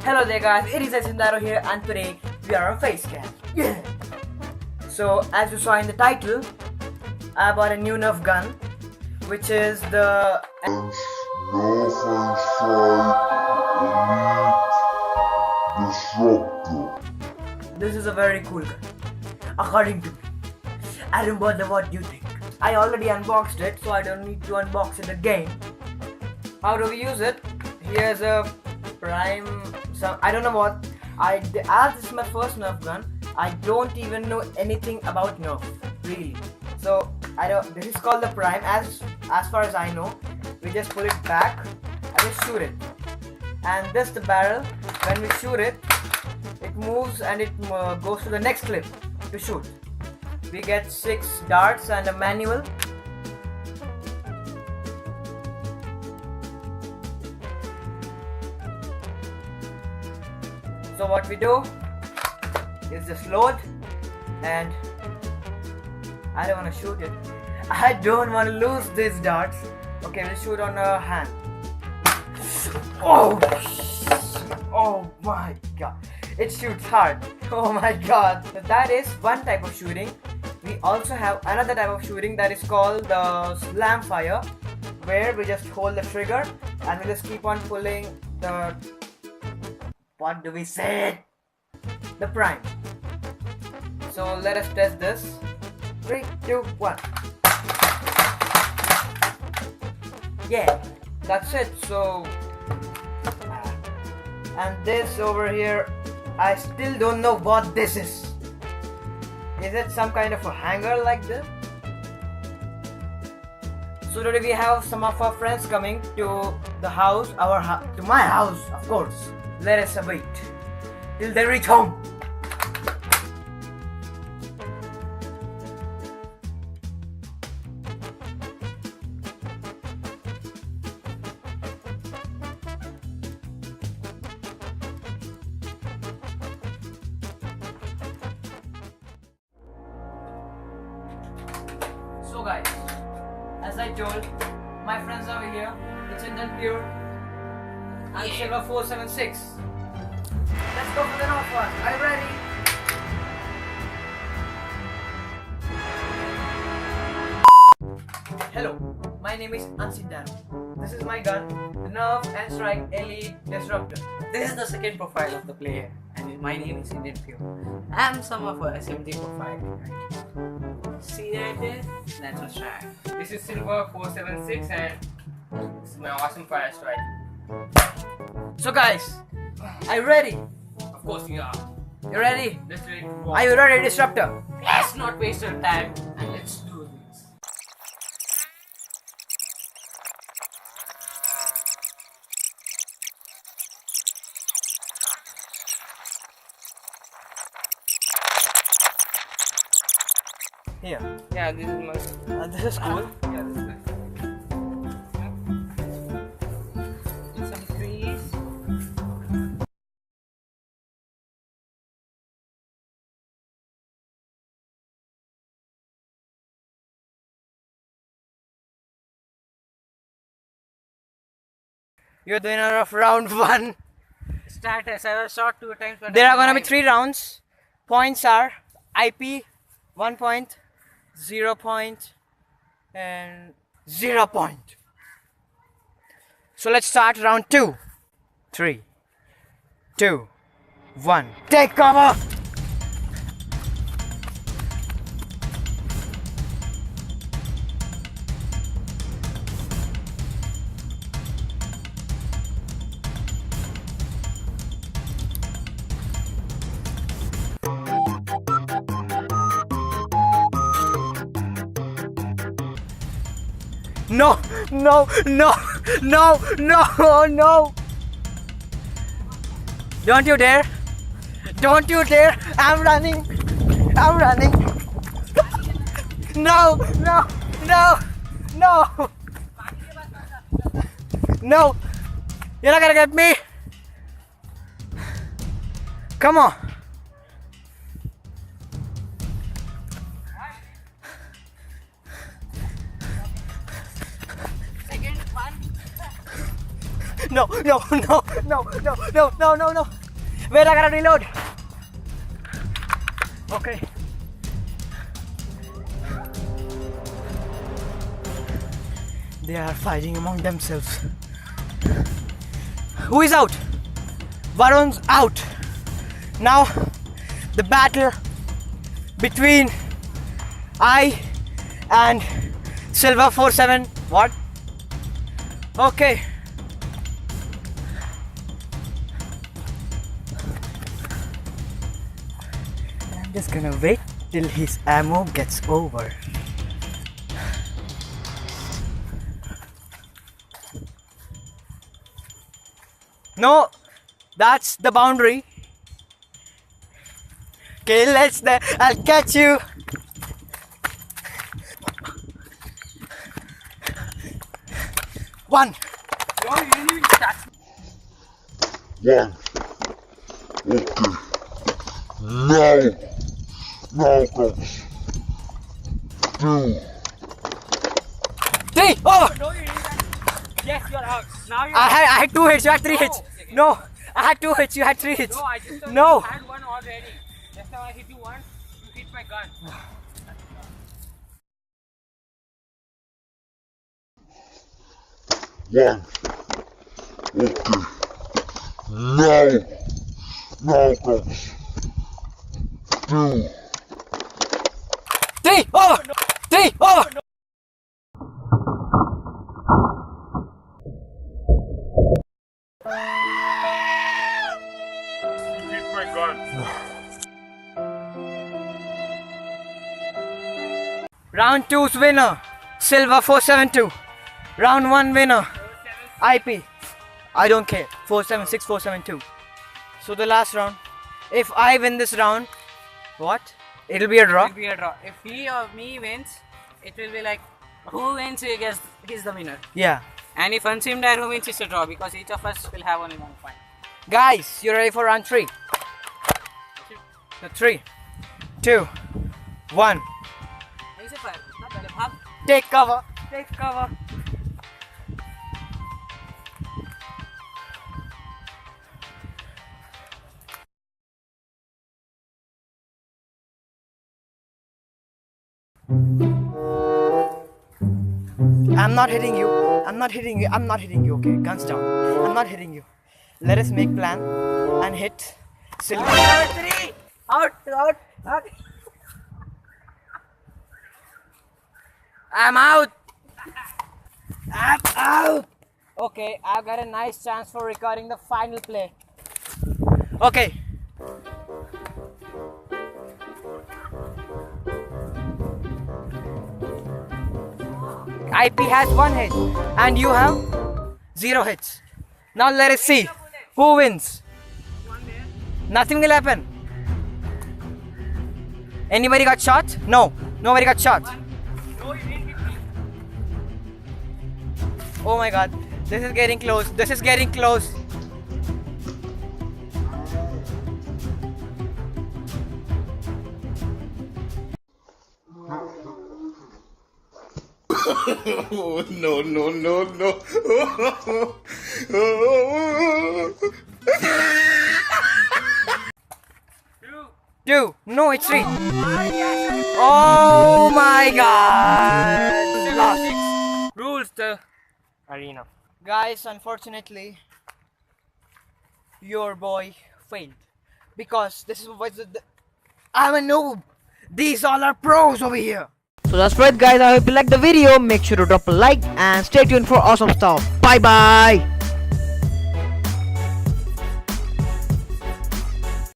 Hello there guys, it is Asindaro here and today we are on facecam. Yeah! So as you saw in the title, I bought a new Nerf gun, which is the Nerf Disruptor. This is a very cool gun, according to me. I don't bother what you think. I already unboxed it, so I don't need to unbox it again. How do we use it? Here's a prime. I don't know what. As this is my first Nerf gun, I don't even know anything about Nerf, really. So I don't. This is called the prime. As far as I know, we just pull it back and we shoot it. And this the barrel. When we shoot it, it moves and it goes to the next clip to shoot. We get 6 darts and a manual. So what we do is just load, and I don't want to shoot it. I don't want to lose these darts. Okay, we'll shoot on a hand. Oh my god, it shoots hard. Oh my god. So that is one type of shooting. We also have another type of shooting that is called the slam fire, where we just hold the trigger and we just keep on pulling the, what do we say? The prime. So let us test this. 3, 2, 1. Yeah, that's it. So and this over here, I still don't know what this is. Is it some kind of a hanger like this? So today we have some of our friends coming to the house, to my house, of course. Let us wait till they reach home. So guys, as I told, my friends over here, it's Indian Pure and Silver 476. Let's go for the Nerf one. Are you ready? Hello, my name is Unseamed. This is my gun, the Nerf and Strike Elite Disruptor. This is the second profile of the player, and my name is Indian Pure. I am some of a SMG profile. See right there? That's what's right. This is Silver 476 and this is my awesome fire strike. So guys, are you ready? Of course you are. You ready? Let's ready to Are walk. you ready, Disruptor? Let's not waste our time and let's do this. Here. Yeah, this is my. This is cool. Yeah, this is nice. Some trees. You're doing a rough round 1. Start as I was shot 2 times. But There are gonna be 3 rounds. Points are IP 1 point, 0 point, and 0 point. So let's start round 2. 3, 2, 1. Take cover! No, no, no, no, no, no. Don't you dare. Don't you dare. I'm running. I'm running. No, no, no, no. No. You're not gonna get me. Come on. No, no, no, no, no, no, no, no, no. Wait, I gotta reload. Okay. They are fighting among themselves. Who is out? Varun's out. Now the battle between I and Silver 47. What? Okay. I'm just gonna wait till his ammo gets over. No, that's the boundary. Okay, I'll catch you. One. No, you didn't even touch me. One. Okay. Now comes 2. 3. Oh! No, you didn't touch me. Yes, you're out. Now you're I had 2 hits, you had 3 hits. No, I had 2 hits, you had 3 hits. No, I just told No. you had one already. Just now I hit you once, you hit my gun. One. Okay. Now comes 2. 3. Over. 3. Over. Hit my gun. Round 2's winner, Silver 472. Round 1 winner, IP. I don't care. 476, 472. So the last round. If I win this round, what? It'll be a draw. It will be a draw. If he or me wins, it will be like who wins, he gets, he's the winner. Yeah. And if Unseamed died, who wins, it's a draw because each of us will have only 1 point. Guys, you ready for round 3? So 3, 2, 1. He's a fire. Not bad. Up. Take cover. Take cover. I'm not hitting you. I'm not hitting you. I'm not hitting you. Okay, guns down. I'm not hitting you. Let us make plan and hit Silver. Out. I'm out. I'm out. Okay, I've got a nice chance for recording the final play. Okay. IP has 1 hit and you have 0 hits. Now let us see who wins. Nothing will happen. Anybody got shot? No, nobody got shot. No, you didn't hit me. Oh my god, this is getting close. This is getting close. Oh, no. 2. No, it's 3. Oh my god. Lost. Rules the arena. Guys, unfortunately, your boy failed. Because this is what I'm a noob. These all are pros over here. So that's right guys, I hope you liked the video. Make sure to drop a like and stay tuned for awesome stuff. Bye bye.